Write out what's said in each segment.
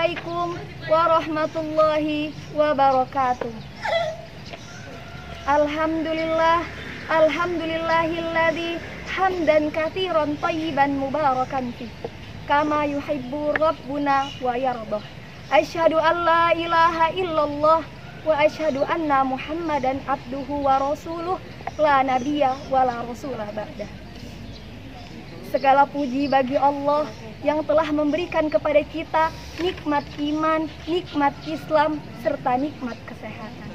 Assalamualaikum warahmatullahi wabarakatuh. Alhamdulillahilladzi hamdan katsiran thayyiban mubarakan fi kama yuhibbu rabbuna wa yardah. Asyhadu an la ilaha illallah wa asyhadu anna Muhammadan abduhu wa rasuluh la nabiyya wa la rasulah ba'dah. Segala puji bagi Allah yang telah memberikan kepada kita nikmat iman, nikmat Islam, serta nikmat kesehatan.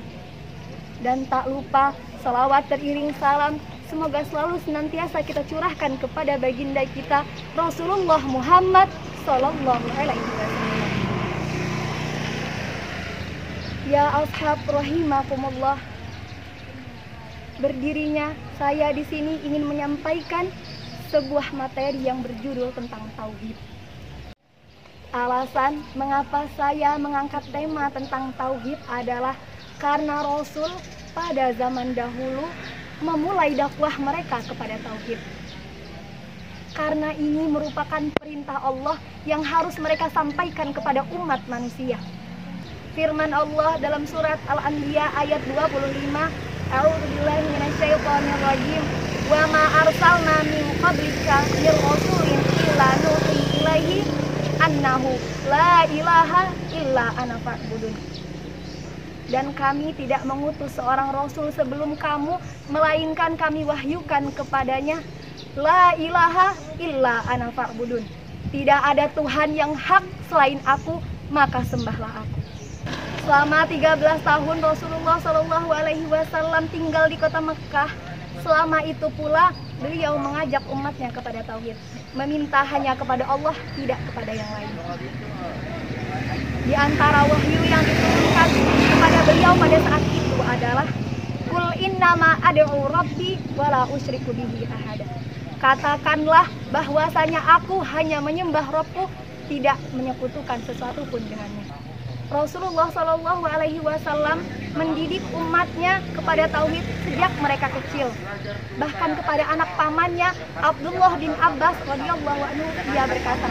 Dan tak lupa salawat teriring salam semoga selalu senantiasa kita curahkan kepada baginda kita Rasulullah Muhammad sallallahu alaihi wasallam. Ya ashab rahimakumullah. Berdirinya saya di sini ingin menyampaikan sebuah materi yang berjudul tentang tauhid. Alasan mengapa saya mengangkat tema tentang tauhid adalah karena Rasul pada zaman dahulu memulai dakwah mereka kepada tauhid. Karena ini merupakan perintah Allah yang harus mereka sampaikan kepada umat manusia. Firman Allah dalam surat Al-Anbiya ayat 25, A'udzubillahi minasyaitonirrajim. Wa ma arsalna min qablika min rasulin illa nuhi ilaihi annahu la ilaha illa ana fa'budun. Dan kami tidak mengutus seorang rasul sebelum kamu melainkan kami wahyukan kepadanya la ilaha illa ana fa'budun. Tidak ada Tuhan yang hak selain aku, maka sembahlah aku. Selama 13 tahun Rasulullah Shallallahu alaihi wasallam tinggal di kota Mekah. Selama itu pula beliau mengajak umatnya kepada tauhid, meminta hanya kepada Allah, tidak kepada yang lain. Di antara wahyu yang diturunkan kepada beliau pada saat itu adalah Qul innama ad'u rabbi wala usyriku bihi ahada. Katakanlah bahwasanya aku hanya menyembah Rabbku, tidak menyekutukan sesuatu pun dengannya. Rasulullah Shallallahu alaihi wasallam mendidik umatnya kepada tauhid sejak mereka kecil. Bahkan kepada anak pamannya Abdullah bin Abbas radhiyallahu anhu dia berkata,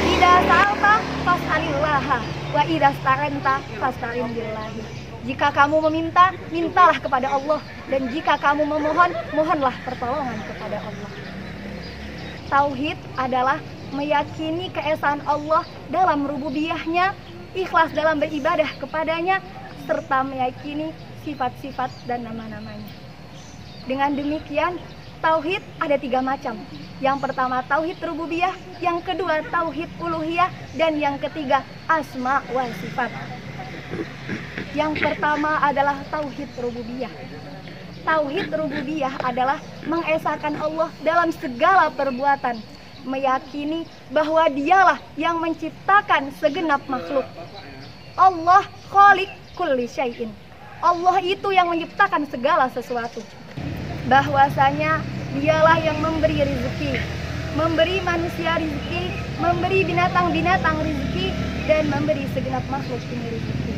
"Idza sa'alta fas'alillaha wa idza sta'anta fasta'in billahi." Jika kamu meminta, mintalah kepada Allah, dan jika kamu memohon, mohonlah pertolongan kepada Allah. Tauhid adalah meyakini keesaan Allah dalam rububiyahnya, ikhlas dalam beribadah kepadanya, serta meyakini sifat-sifat dan nama-namanya. Dengan demikian, tauhid ada 3 macam. Yang pertama tauhid rububiyah, yang kedua tauhid uluhiyah, dan yang ketiga asma wa sifat. Yang pertama adalah tauhid rububiyah. Tauhid rububiyah adalah mengesahkan Allah dalam segala perbuatan, meyakini bahwa dialah yang menciptakan segenap makhluk. Allah khaliq kulli syai'in. Allah itu yang menciptakan segala sesuatu. Bahwasanya dialah yang memberi rezeki, memberi manusia rezeki, memberi binatang-binatang rezeki, dan memberi segenap makhluk ini rezeki.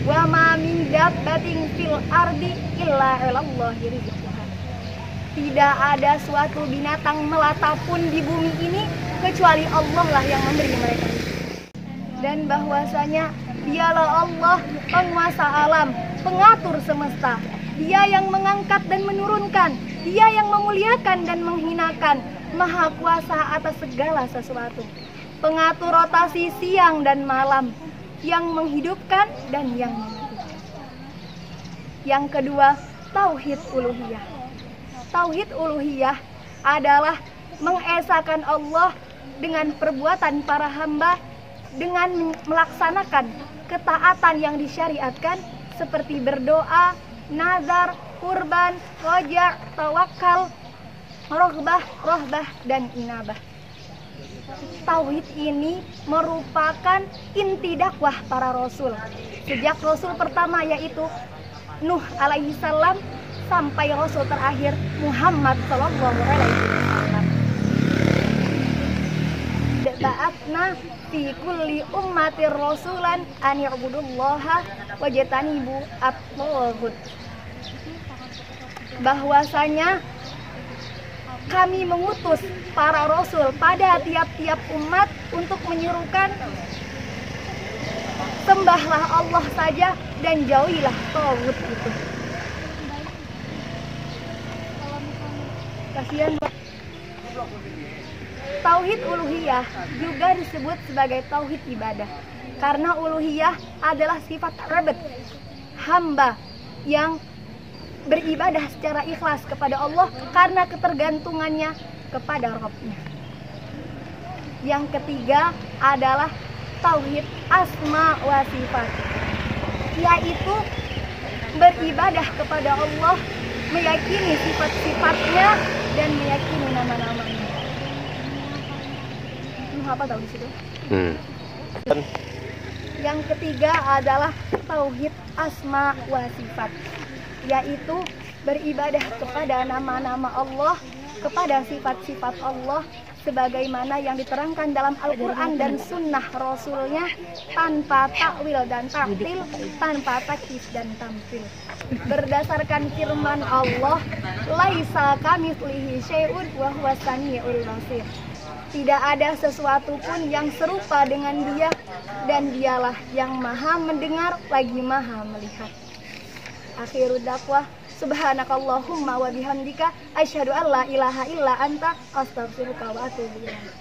Wa ma min dabbatin fil ardi illa 'alallahi rizquha. Tidak ada suatu binatang melata pun di bumi ini kecuali Allah lah yang memberi mereka. Dan bahwasanya dialah Allah penguasa alam, pengatur semesta. Dia yang mengangkat dan menurunkan, dia yang memuliakan dan menghinakan, maha kuasa atas segala sesuatu. Pengatur rotasi siang dan malam, yang menghidupkan dan yang mematikan. Yang kedua, tauhid uluhiyah. Tauhid uluhiyah adalah mengesahkan Allah dengan perbuatan para hamba dengan melaksanakan ketaatan yang disyariatkan seperti berdoa, nazar, kurban, roja, tawakal, rohbah, dan inabah. Tauhid ini merupakan inti dakwah para rasul. Sejak rasul pertama yaitu Nuh alaihi salam sampai rasul terakhir Muhammad sallallahu alaihi wasallam. Ba'atna fi kulli ummatir rasulan an ya'budullaha wajtanibu at-taghut. Bahwasanya kami mengutus para rasul pada tiap-tiap umat untuk menyerukan Sembahlah Allah saja dan jauhilah taghut itu. Kasihan. Tauhid uluhiyah juga disebut sebagai tauhid ibadah, karena uluhiyah adalah sifat rabet, hamba yang beribadah secara ikhlas kepada Allah karena ketergantungannya kepada Rabb-Nya. Yang ketiga adalah tauhid asma wa sifat, yaitu beribadah kepada Allah, meyakini sifat-sifatnya dan meyakini nama-namanya. Apa tahu di situ? Yang ketiga adalah tauhid asma wa sifat, yaitu beribadah kepada nama-nama Allah, kepada sifat-sifat Allah sebagaimana yang diterangkan dalam Al-Quran dan sunnah Rasulnya, tanpa takwil dan taktil, tanpa takyif dan tampil. Berdasarkan firman Allah, laisa kamitslihi syai'un wa huwas samiul basir. Tidak ada sesuatu pun yang serupa dengan Dia, dan Dialah yang maha mendengar lagi maha melihat. Akhirud dakwah, subhanakallahumma wa bihamdika asyhadu an la ilaha illa anta astaghfiruka wa atubu ilaik.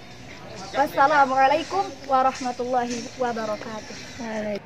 Wassalamualaikum warahmatullahi wabarakatuh.